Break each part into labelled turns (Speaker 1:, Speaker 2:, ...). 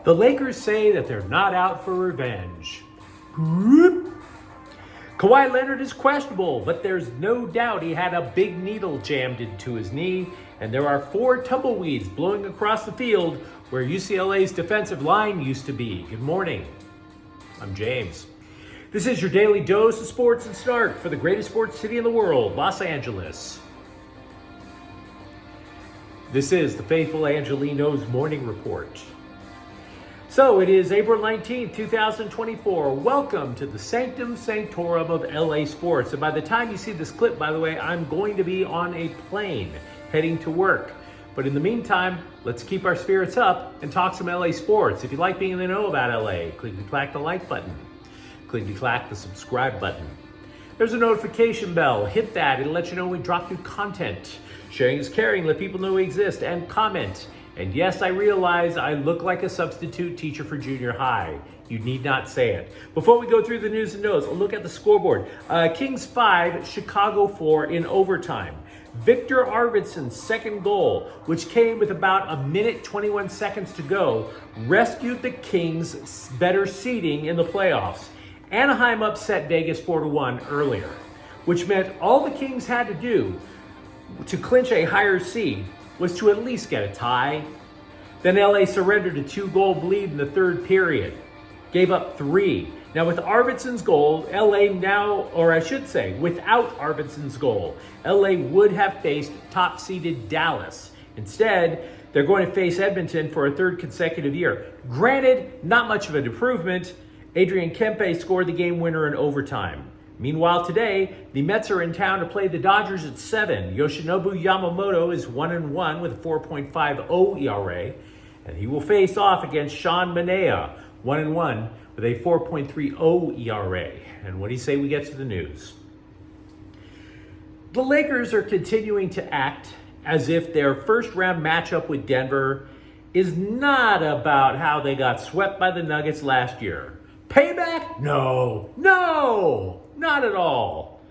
Speaker 1: The Lakers say that they're not out for revenge. Kawhi Leonard is questionable, but there's no doubt he had a big needle jammed into his knee, and there are 4 tumbleweeds blowing across the field where UCLA's defensive line used to be. Good morning. I'm James. This is your daily dose of sports and snark for the greatest sports city in the world, Los Angeles. This is the faithful Angelenos morning report. So it is April 19th, 2024. Welcome to the Sanctum Sanctorum of LA Sports. And by the time you see this clip, by the way, I'm going to be on a plane heading to work. But in the meantime, let's keep our spirits up and talk some LA sports. If you like being in the know about LA, click the like button. Click the subscribe button. There's a notification bell. Hit that. It'll let you know when we drop new content. Sharing is caring. Let people know we exist. And comment. And yes, I realize I look like a substitute teacher for junior high. You need not say it. Before we go through the news and notes, a look at the scoreboard. Kings 5, Chicago 4 in overtime. Victor Arvidsson's second goal, which came with about a minute 21 seconds to go, rescued the Kings' better seeding in the playoffs. Anaheim upset Vegas 4-1 earlier, which meant all the Kings had to do to clinch a higher seed was to at least get a tie. Then LA surrendered a 2-goal lead in the third period, gave up 3. Now with Arvidsson's goal, LA now, or I should say, without Arvidsson's goal, LA would have faced top-seeded Dallas. Instead, they're going to face Edmonton for a third consecutive year. Granted, not much of an improvement. Adrian Kempe scored the game winner in overtime. Meanwhile, today, the Mets are in town to play the Dodgers at 7. Yoshinobu Yamamoto is 1-1 with a 4.50 ERA, and he will face off against Sean Manaea, 1-1 with a 4.30 ERA. And what do you say we get to the news? The Lakers are continuing to act as if their first-round matchup with Denver is not about how they got swept by the Nuggets last year. Payback? No, not at all.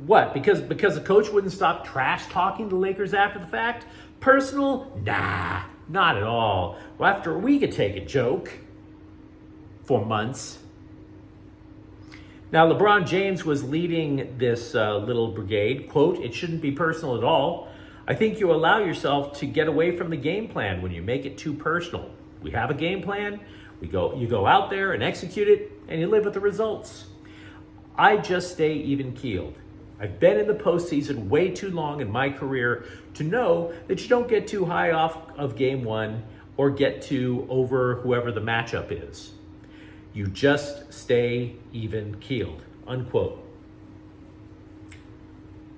Speaker 1: What? Because the coach wouldn't stop trash talking the Lakers after the fact? Personal? Nah, not at all. Well, after we could take a joke for months. Now, LeBron James was leading this little brigade. Quote, "It shouldn't be personal at all. I think you allow yourself to get away from the game plan when you make it too personal. We have a game plan. You go out there and execute it, and you live with the results. I just stay even-keeled. I've been in the postseason way too long in my career to know that you don't get too high off of game one or get too over whoever the matchup is. You just stay even-keeled," unquote.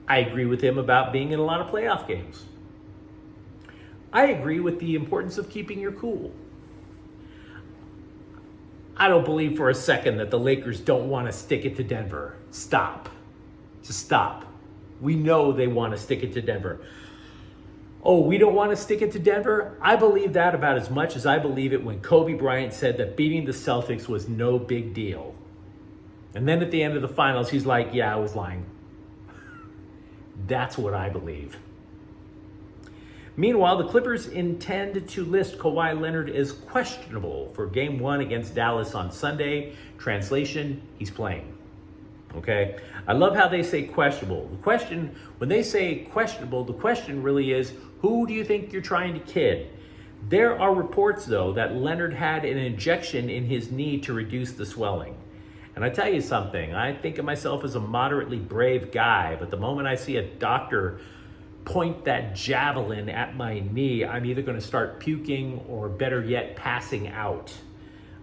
Speaker 1: I agree with him about being in a lot of playoff games. I agree with the importance of keeping your cool. I don't believe for a second that the Lakers don't want to stick it to Denver. Stop. Just stop. We know they want to stick it to Denver. Oh, we don't want to stick it to Denver? I believe that about as much as I believe it when Kobe Bryant said that beating the Celtics was no big deal. And then at the end of the finals, he's like, yeah, I was lying. That's what I believe. Meanwhile, the Clippers intend to list Kawhi Leonard as questionable for Game 1 against Dallas on Sunday. Translation, he's playing. Okay? I love how they say questionable. When they say questionable, the question really is, who do you think you're trying to kid? There are reports, though, that Leonard had an injection in his knee to reduce the swelling. And I tell you something, I think of myself as a moderately brave guy, but the moment I see a doctor point that javelin at my knee, I'm either going to start puking or better yet, passing out.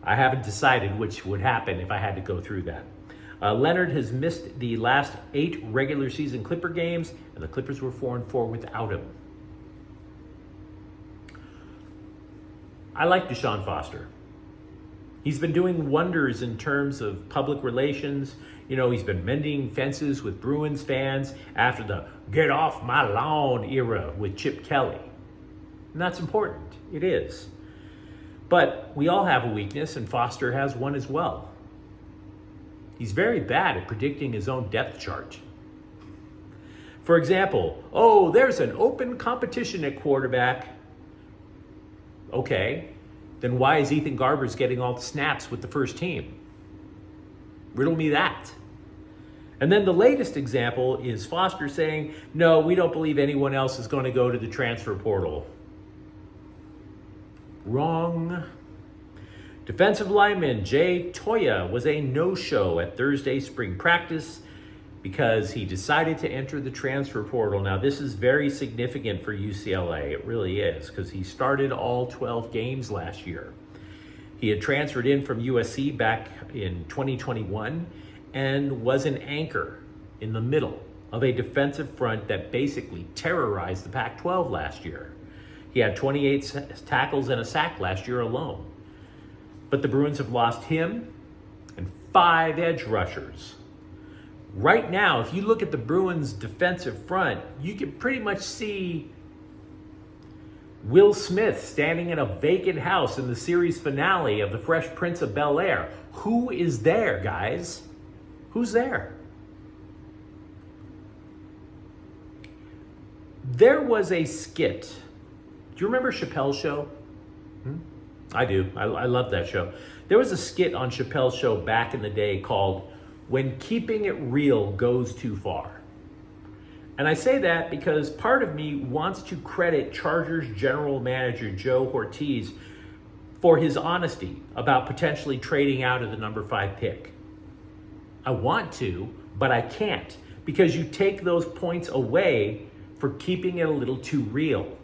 Speaker 1: I haven't decided which would happen if I had to go through that. Leonard has missed the last 8 regular season Clipper games, and the Clippers were 4-4 without him. I like Deshaun Foster. He's been doing wonders in terms of public relations. You know, he's been mending fences with Bruins fans after the "get off my lawn" era with Chip Kelly. And that's important. It is. But we all have a weakness, and Foster has one as well. He's very bad at predicting his own depth chart. For example, there's an open competition at quarterback. Okay. then why is Ethan Garbers getting all the snaps with the first team? Riddle me that. And then the latest example is Foster saying, no, we don't believe anyone else is going to go to the transfer portal. Wrong. Defensive lineman Jay Toya was a no-show at Thursday spring practice because he decided to enter the transfer portal. Now, this is very significant for UCLA. It really is, because he started all 12 games last year. He had transferred in from USC back in 2021 and was an anchor in the middle of a defensive front that basically terrorized the Pac-12 last year. He had 28 tackles and a sack last year alone. But the Bruins have lost him and 5 edge rushers. Right now, if you look at the Bruins' defensive front, you can pretty much see Will Smith standing in a vacant house in the series finale of The Fresh Prince of Bel-Air. Who is there, guys? Who's there? There was a skit. Do you remember Chappelle's Show? I do. I love that show. There was a skit on Chappelle's Show back in the day called When Keeping It Real Goes Too Far. And I say that because part of me wants to credit Chargers general manager Joe Ortiz for his honesty about potentially trading out of the number 5 pick. I want to, but I can't, because you take those points away for keeping it a little too real.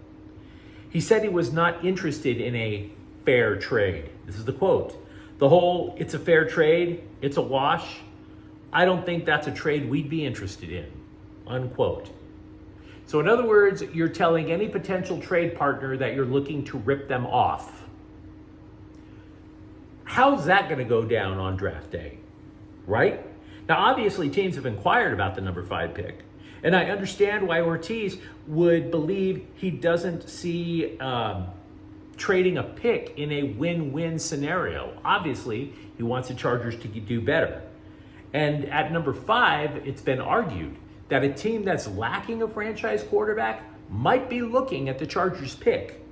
Speaker 1: He said he was not interested in a fair trade. This is the quote. The whole, it's a fair trade, it's a wash. I don't think that's a trade we'd be interested in, unquote. So in other words, you're telling any potential trade partner that you're looking to rip them off. How's that going to go down on draft day, right? Now, obviously, teams have inquired about the number 5 pick, and I understand why Ortiz would believe he doesn't see trading a pick in a win-win scenario. Obviously, he wants the Chargers to do better. And at number 5, it's been argued that a team that's lacking a franchise quarterback might be looking at the Chargers pick.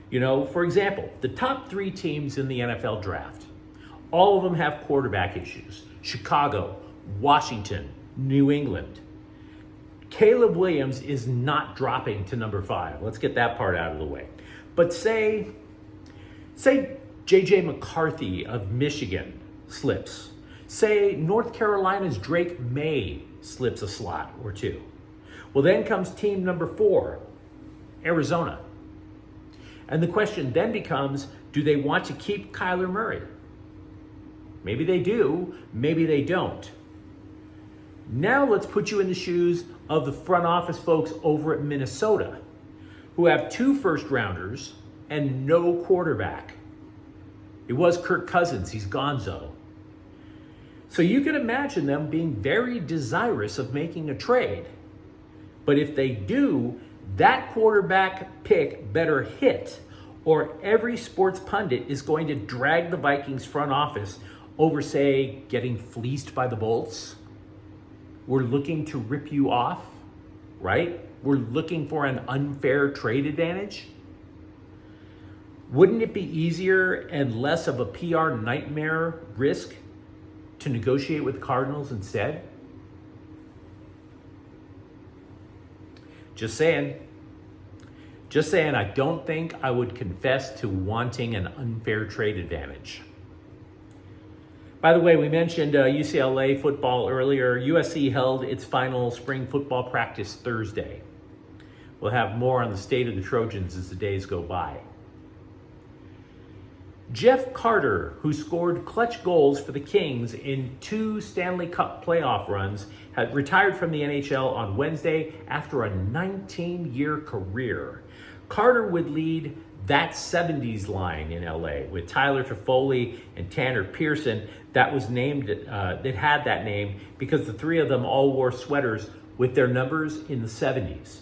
Speaker 1: You know, for example, the top 3 teams in the NFL draft, all of them have quarterback issues. Chicago, Washington, New England. Caleb Williams is not dropping to number 5. Let's get that part out of the way. But say J.J. McCarthy of Michigan slips. Say North Carolina's Drake May slips a slot or 2. Well, then comes team number 4, Arizona. And the question then becomes, do they want to keep Kyler Murray? Maybe they do, maybe they don't. Now let's put you in the shoes of the front office folks over at Minnesota, who have 2 first-rounders and no quarterback. It was Kirk Cousins, he's gonzo. So you can imagine them being very desirous of making a trade. But if they do, that quarterback pick better hit, or every sports pundit is going to drag the Vikings front office over, say, getting fleeced by the Bolts. We're looking to rip you off, right? We're looking for an unfair trade advantage. Wouldn't it be easier and less of a PR nightmare risk to negotiate with the Cardinals instead? Just saying. Just saying, I don't think I would confess to wanting an unfair trade advantage. By the way, we mentioned UCLA football earlier. USC held its final spring football practice Thursday. We'll have more on the state of the Trojans as the days go by. Jeff Carter, who scored clutch goals for the Kings in 2 Stanley Cup playoff runs, had retired from the NHL on Wednesday after a 19-year career. Carter would lead that 70s line in LA with Tyler Toffoli and Tanner Pearson that was named, that had that name because the 3 of them all wore sweaters with their numbers in the 70s.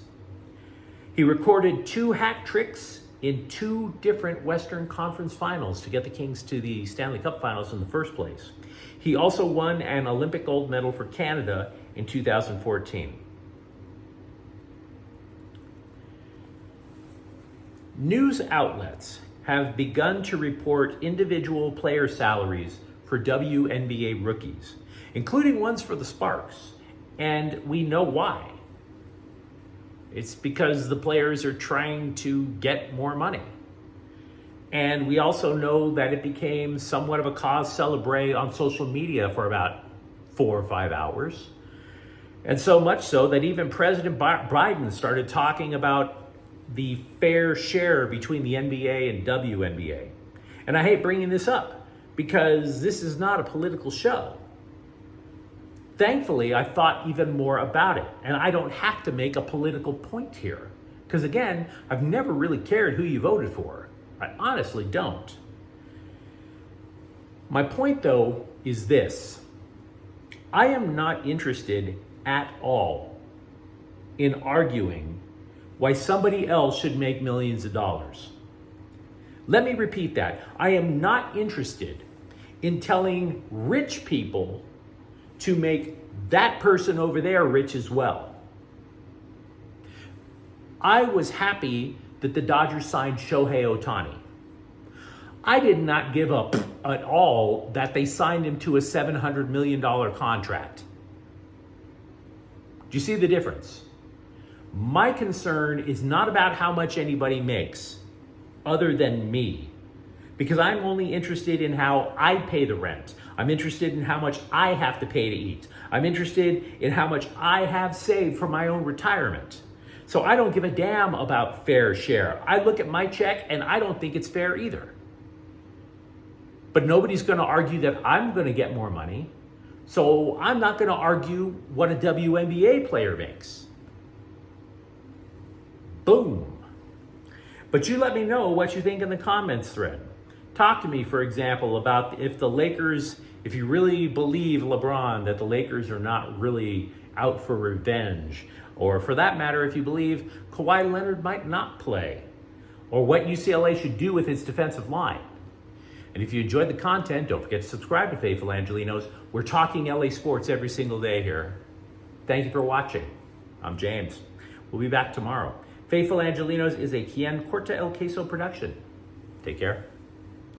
Speaker 1: He recorded 2 hat tricks in 2 different Western Conference finals to get the Kings to the Stanley Cup finals in the first place. He also won an Olympic gold medal for Canada in 2014. News outlets have begun to report individual player salaries for WNBA rookies, including ones for the Sparks. And we know why. It's because the players are trying to get more money. And we also know that it became somewhat of a cause célèbre on social media for about 4 or 5 hours. And so much so that even President Biden started talking about the fair share between the NBA and WNBA. And I hate bringing this up because this is not a political show. Thankfully, I thought even more about it, and I don't have to make a political point here. Because again, I've never really cared who you voted for. I honestly don't. My point, though, is this. I am not interested at all in arguing why somebody else should make millions of dollars. Let me repeat that. I am not interested in telling rich people to make that person over there rich as well. I was happy that the Dodgers signed Shohei Ohtani. I did not give up at all that they signed him to a $700 million contract. Do you see the difference? My concern is not about how much anybody makes other than me, because I'm only interested in how I pay the rent. I'm interested in how much I have to pay to eat. I'm interested in how much I have saved for my own retirement. So I don't give a damn about fair share. I look at my check and I don't think it's fair either. But nobody's going to argue that I'm going to get more money. So I'm not going to argue what a WNBA player makes. Boom. But you let me know what you think in the comments thread. Talk to me, for example, about if you really believe, LeBron, that the Lakers are not really out for revenge, or for that matter, if you believe Kawhi Leonard might not play, or what UCLA should do with its defensive line. And if you enjoyed the content, don't forget to subscribe to Faithful Angelenos. We're talking LA sports every single day here. Thank you for watching. I'm James. We'll be back tomorrow. Faithful Angelenos is a Quien Corta El Queso production. Take care.